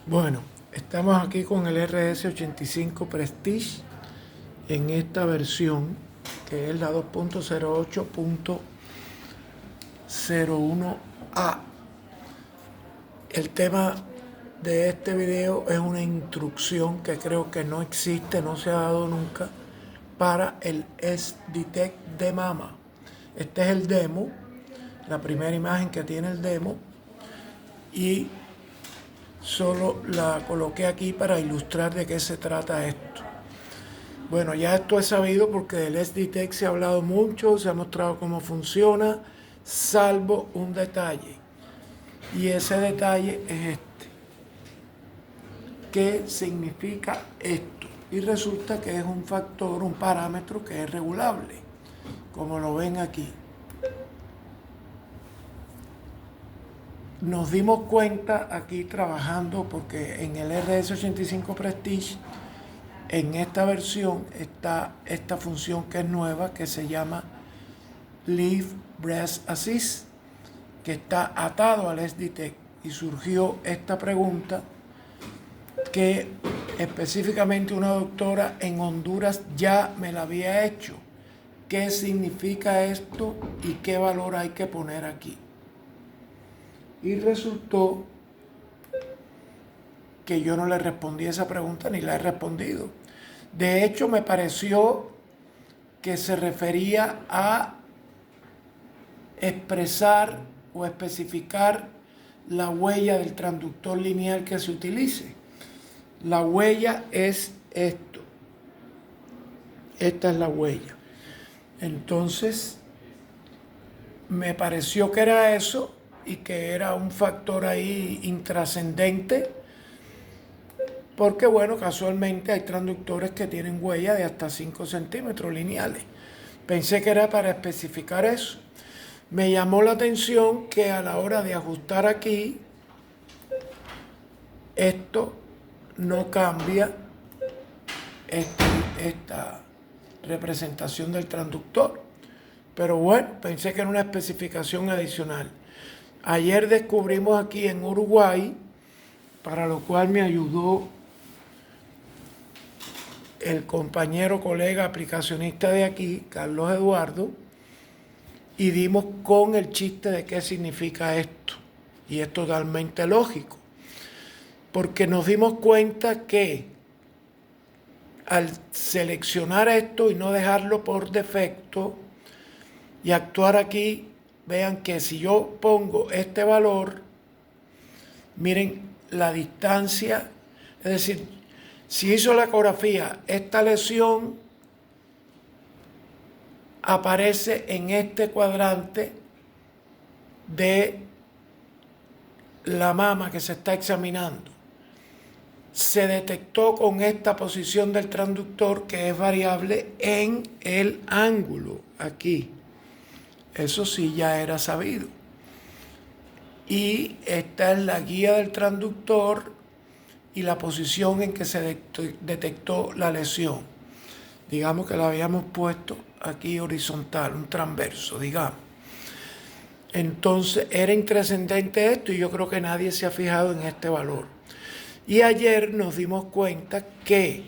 Bueno, estamos aquí con el RS85 Prestige en esta versión que es la 2.08.01A. El tema de este video es una instrucción que creo que no existe, no se ha dado nunca para el SDTech de mama. Este es el demo, la primera imagen que tiene el demo, y solo la coloqué aquí para ilustrar de qué se trata esto. Bueno, ya esto es sabido porque del SDTech se ha hablado mucho, se ha mostrado cómo funciona, salvo un detalle. Y ese detalle es este. ¿Qué significa esto? Y resulta que es un factor, un parámetro que es regulable, como lo ven aquí. Nos dimos cuenta aquí trabajando porque en el RS85 Prestige, en esta versión, está esta función que es nueva, que se llama Leave Breast Assist, que está atado al SDTech. Y surgió esta pregunta que específicamente una doctora en Honduras ya me la había hecho. ¿Qué significa esto y qué valor hay que poner aquí? Y resultó que yo no le respondí esa pregunta ni la he respondido. De hecho, me pareció que se refería a expresar o especificar la huella del transductor lineal que se utilice. La huella es esto. Esta es la huella. Entonces, me pareció que era eso y que era un factor ahí intrascendente, porque bueno, casualmente hay transductores que tienen huella de hasta 5 centímetros lineales. Pensé que era para especificar eso. Me llamó la atención que a la hora de ajustar aquí, esto no cambia esta representación del transductor. Pero bueno, pensé que era una especificación adicional. Ayer descubrimos aquí en Uruguay, para lo cual me ayudó el compañero, colega, aplicacionista de aquí, Carlos Eduardo, y dimos con el chiste de qué significa esto. Y es totalmente lógico, porque nos dimos cuenta que al seleccionar esto y no dejarlo por defecto y actuar aquí, vean que si yo pongo este valor, miren la distancia, es decir, si hizo la ecografía, esta lesión aparece en este cuadrante de la mama que se está examinando. Se detectó con esta posición del transductor que es variable en el ángulo aquí. Eso sí ya era sabido. Y esta es la guía del transductor y la posición en que se detectó la lesión. Digamos que la habíamos puesto aquí horizontal, un transverso, digamos. Entonces era intrascendente esto y yo creo que nadie se ha fijado en este valor. Y ayer nos dimos cuenta que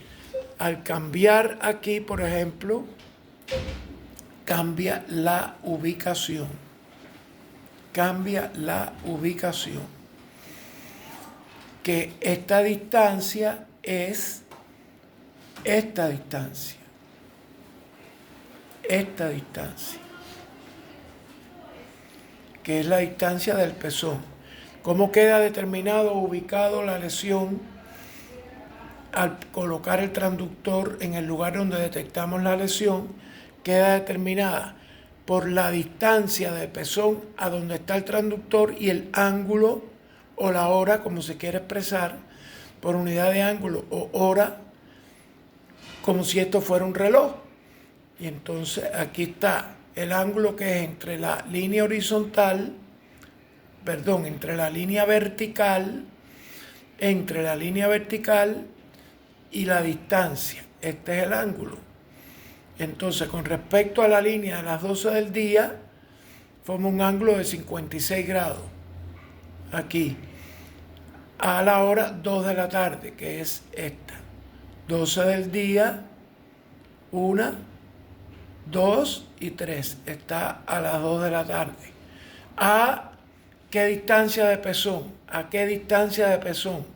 al cambiar aquí, por ejemplo, cambia la ubicación. Cambia la ubicación. Que esta distancia es esta distancia. Esta distancia. Que es la distancia del pezón. ¿Cómo queda determinado o ubicado la lesión al colocar el transductor en el lugar donde detectamos la lesión? Queda determinada por la distancia del pezón a donde está el transductor y el ángulo o la hora, como se quiere expresar, por unidad de ángulo o hora, como si esto fuera un reloj. Y entonces aquí está el ángulo que es entre la línea horizontal, entre la línea vertical, y la distancia. Este es el ángulo. Entonces, con respecto a la línea de las 12 del día, forma un ángulo de 56 grados. Aquí. a la hora 2 de la tarde, que es esta. 12 del día, 1, 2 y 3. Está a las 2 de la tarde. ¿A qué distancia de pezón? ¿A qué distancia de pezón?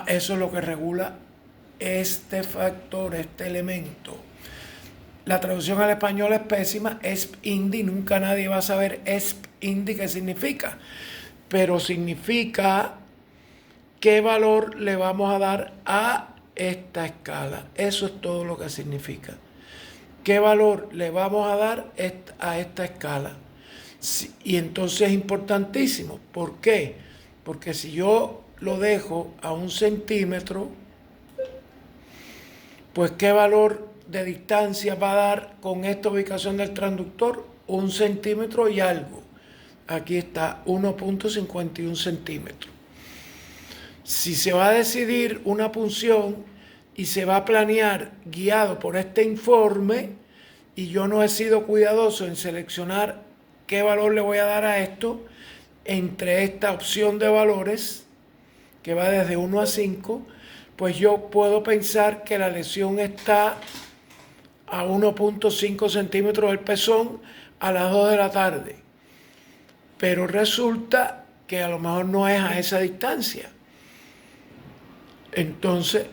Eso es lo que regula este factor, este elemento. La traducción al español es pésima, ESP-INDI, nunca nadie va a saber ESP-INDI qué significa, pero significa qué valor le vamos a dar a esta escala. Eso es todo lo que significa. ¿Qué valor le vamos a dar a esta escala? Y entonces es importantísimo. ¿Por qué? Porque si yo lo dejo a 1 centímetro, pues ¿qué valor de distancia va a dar con esta ubicación del transductor? 1 centímetro y algo. Aquí está 1.51 centímetros. Si se va a decidir una punción y se va a planear guiado por este informe y yo no he sido cuidadoso en seleccionar qué valor le voy a dar a esto, entre esta opción de valores que va desde 1 a 5, pues yo puedo pensar que la lesión está a 1.5 centímetros del pezón a las 2 de la tarde. Pero resulta que a lo mejor no es a esa distancia. Entonces,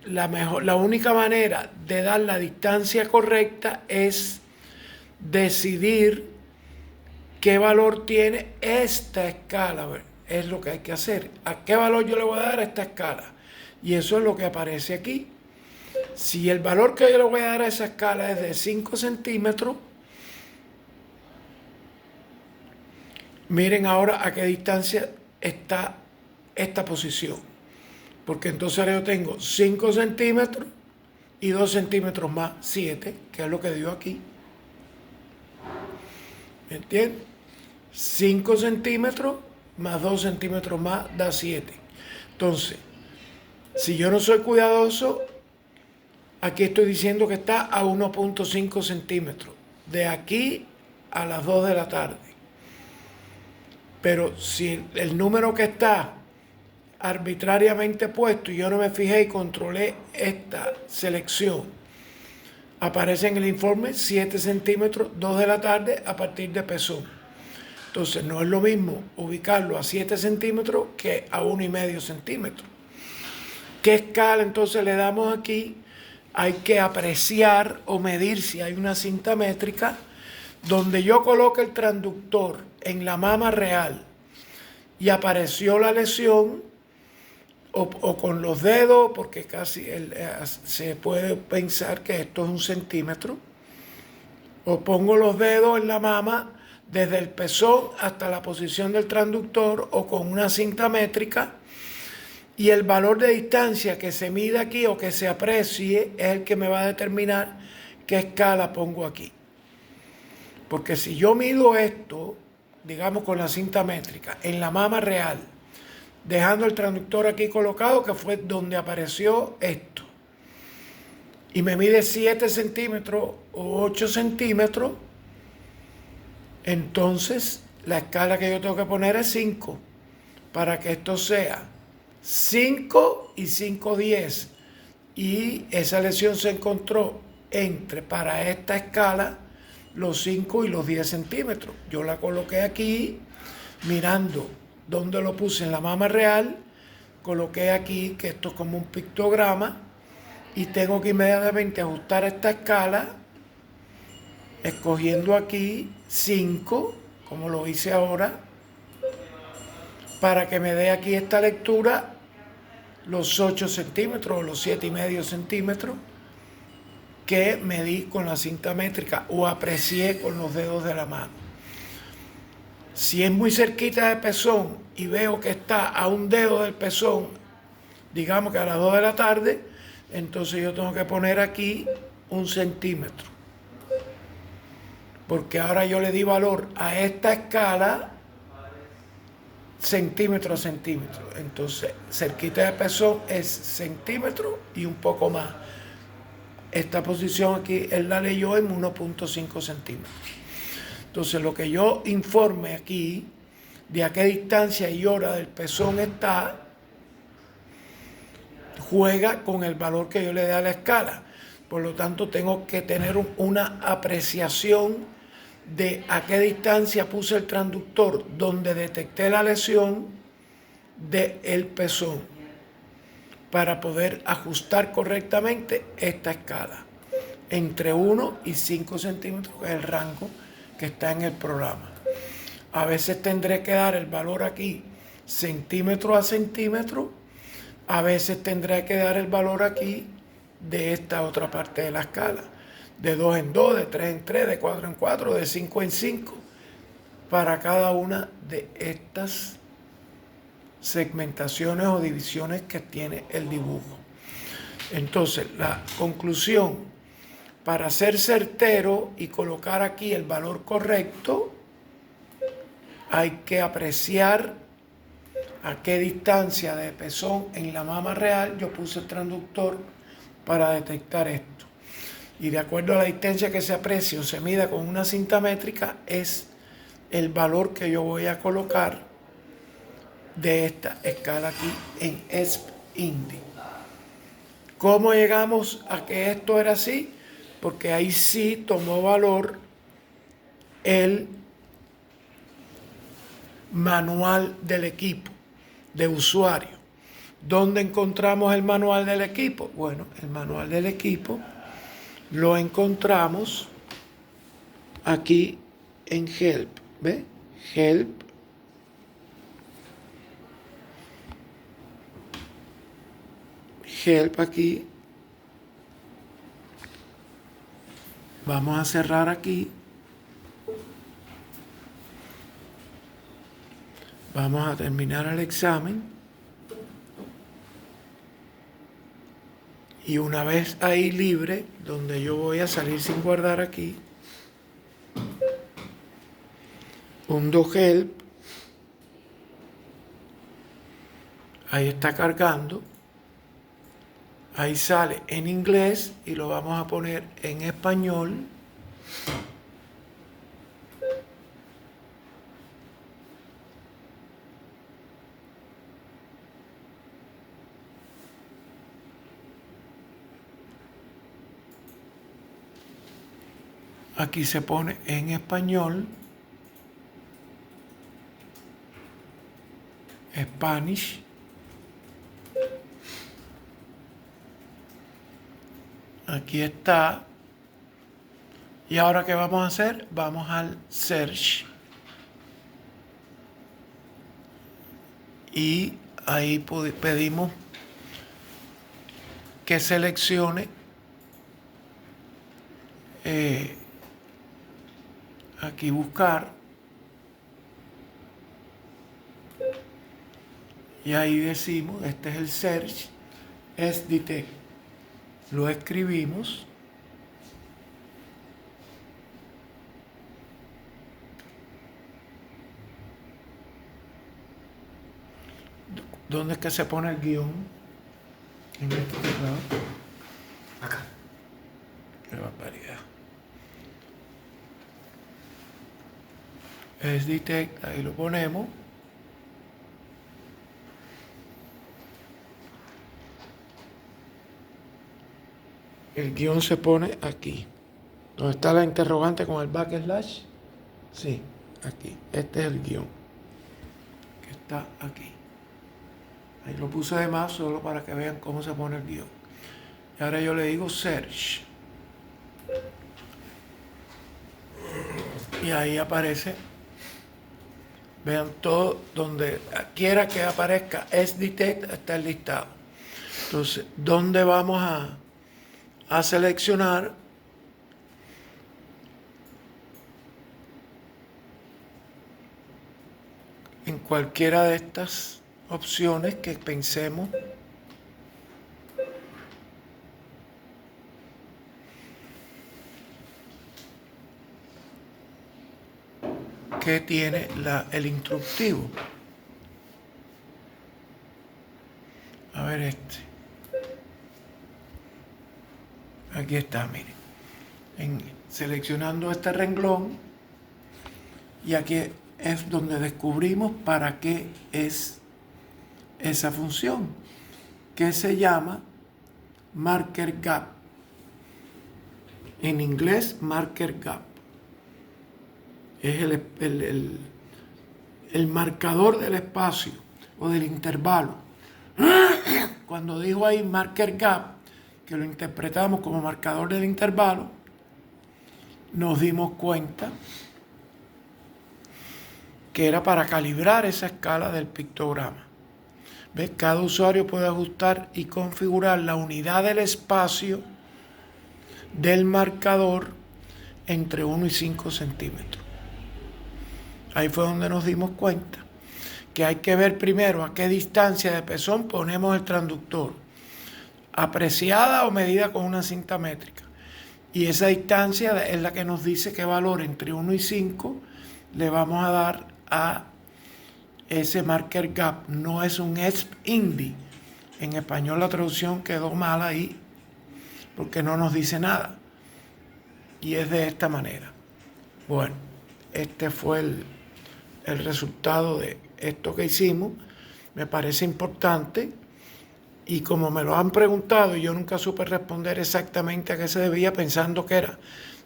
la única manera de dar la distancia correcta es decidir qué valor tiene esta escala. Es lo que hay que hacer. ¿A qué valor yo le voy a dar a esta escala? Y eso es lo que aparece aquí. Si el valor que yo le voy a dar a esa escala es de 5 centímetros, miren ahora a qué distancia está esta posición. Porque entonces yo tengo 5 centímetros y 2 centímetros más 7, que es lo que dio aquí. ¿Me entiendes? 5 centímetros más 2 centímetros más da 7. Entonces, si yo no soy cuidadoso, aquí estoy diciendo que está a 1.5 centímetros. De aquí a las 2 de la tarde. Pero si el número que está arbitrariamente puesto y yo no me fijé y controlé esta selección, aparece en el informe 7 centímetros, 2 de la tarde a partir de pezón. Entonces no es lo mismo ubicarlo a 7 centímetros que a 1,5 centímetros. ¿Qué escala entonces le damos aquí? Hay que apreciar o medir si hay una cinta métrica donde yo coloque el transductor en la mama real y apareció la lesión, o con los dedos, porque casi se puede pensar que esto es 1 centímetro, o pongo los dedos en la mama desde el pezón hasta la posición del transductor o con una cinta métrica, y el valor de distancia que se mide aquí o que se aprecie es el que me va a determinar qué escala pongo aquí. Porque si yo mido esto, digamos con la cinta métrica, en la mama real, dejando el transductor aquí colocado, que fue donde apareció esto, y me mide 7 centímetros o 8 centímetros, entonces la escala que yo tengo que poner es 5, para que esto sea 5 y 5, 10. Y esa lesión se encontró para esta escala, los 5 y los 10 centímetros. Yo la coloqué aquí, mirando donde lo puse en la mama real, coloqué aquí, que esto es como un pictograma, y tengo que inmediatamente ajustar esta escala, escogiendo aquí 5, como lo hice ahora, para que me dé aquí esta lectura, los 8 centímetros o los 7,5 centímetros que medí con la cinta métrica o aprecié con los dedos de la mano. Si es muy cerquita del pezón y veo que está a un dedo del pezón, digamos que a las 2 de la tarde, entonces yo tengo que poner aquí 1 centímetro. Porque ahora yo le di valor a esta escala centímetro a centímetro. Entonces, cerquita del pezón es centímetro y un poco más. Esta posición aquí, él la leyó en 1.5 centímetros. Entonces, lo que yo informe aquí de a qué distancia y hora del pezón está, juega con el valor que yo le dé a la escala. Por lo tanto, tengo que tener una apreciación de a qué distancia puse el transductor donde detecté la lesión del pezón para poder ajustar correctamente esta escala. Entre 1 y 5 centímetros, que es el rango que está en el programa. A veces tendré que dar el valor aquí centímetro a centímetro, a veces tendré que dar el valor aquí de esta otra parte de la escala, de 2 en 2, de 3 en 3, de 4 en 4, de 5 en 5, para cada una de estas segmentaciones o divisiones que tiene el dibujo. Entonces, la conclusión, para ser certero y colocar aquí el valor correcto, hay que apreciar a qué distancia de pezón en la mama real yo puse el transductor para detectar esto. Y de acuerdo a la distancia que se aprecie o se mida con una cinta métrica, es el valor que yo voy a colocar de esta escala aquí en ESP-INDI. ¿Cómo llegamos a que esto era así? Porque ahí sí tomó valor el manual del equipo de usuario. ¿Dónde encontramos el manual del equipo? Bueno, el manual del equipo lo encontramos aquí en Help. ¿Ve? Help. Help aquí. Vamos a cerrar aquí. Vamos a terminar el examen. Y una vez ahí libre, donde yo voy a salir sin guardar aquí, hundo Help. Ahí está cargando. Ahí sale en inglés y lo vamos a poner en español. Aquí se pone en español, Spanish. Aquí está. Y ahora, ¿qué vamos a hacer? Vamos al Search. Y ahí pedimos que seleccione aquí buscar. Y ahí decimos, este es el Search, es Detect. Lo escribimos. ¿Dónde es que se pone el guión? En este teclado. Acá. Qué barbaridad. Es Detect, ahí lo ponemos. El guión se pone aquí. ¿Dónde está la interrogante con el backslash? Sí, aquí. Este es el guión. Que está aquí. Ahí lo puse de más solo para que vean cómo se pone el guión. Y ahora yo le digo Search. Y ahí aparece. Vean todo, donde quiera que aparezca SDetect está el listado. Entonces, ¿dónde vamos a seleccionar? En cualquiera de estas opciones que pensemos que tiene el instructivo. A ver este. Aquí está, miren. Seleccionando este renglón y aquí es donde descubrimos para qué es esa función, que se llama marker gap. En inglés, marker gap. Es el marcador del espacio o del intervalo. Cuando dijo ahí marker gap, que lo interpretamos como marcador del intervalo, nos dimos cuenta que era para calibrar esa escala del pictograma. ¿Ves? Cada usuario puede ajustar y configurar la unidad del espacio del marcador entre 1 y 5 centímetros. Ahí fue donde nos dimos cuenta que hay que ver primero a qué distancia de pezón ponemos el transductor, apreciada o medida con una cinta métrica. Y esa distancia es la que nos dice qué valor entre 1 y 5 le vamos a dar a ese marker gap. No es un ESP-INDI. En español la traducción quedó mal ahí porque no nos dice nada. Y es de esta manera. Bueno, este fue el resultado de esto que hicimos. Me parece importante. Y como me lo han preguntado y yo nunca supe responder exactamente a qué se debía, pensando que era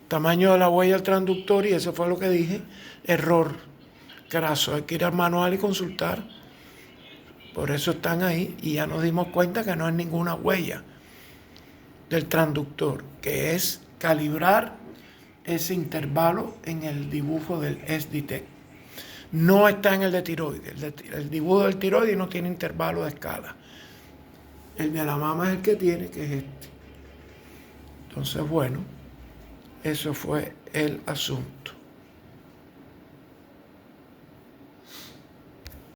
tamaño de la huella del transductor, y eso fue lo que dije, error craso. Hay que ir al manual y consultar. Por eso están ahí y ya nos dimos cuenta que no es ninguna huella del transductor, que es calibrar ese intervalo en el dibujo del SDTech. No está en el de tiroides. El dibujo del tiroides no tiene intervalo de escala. El de la mama es el que tiene, que es este. Entonces, bueno, eso fue el asunto.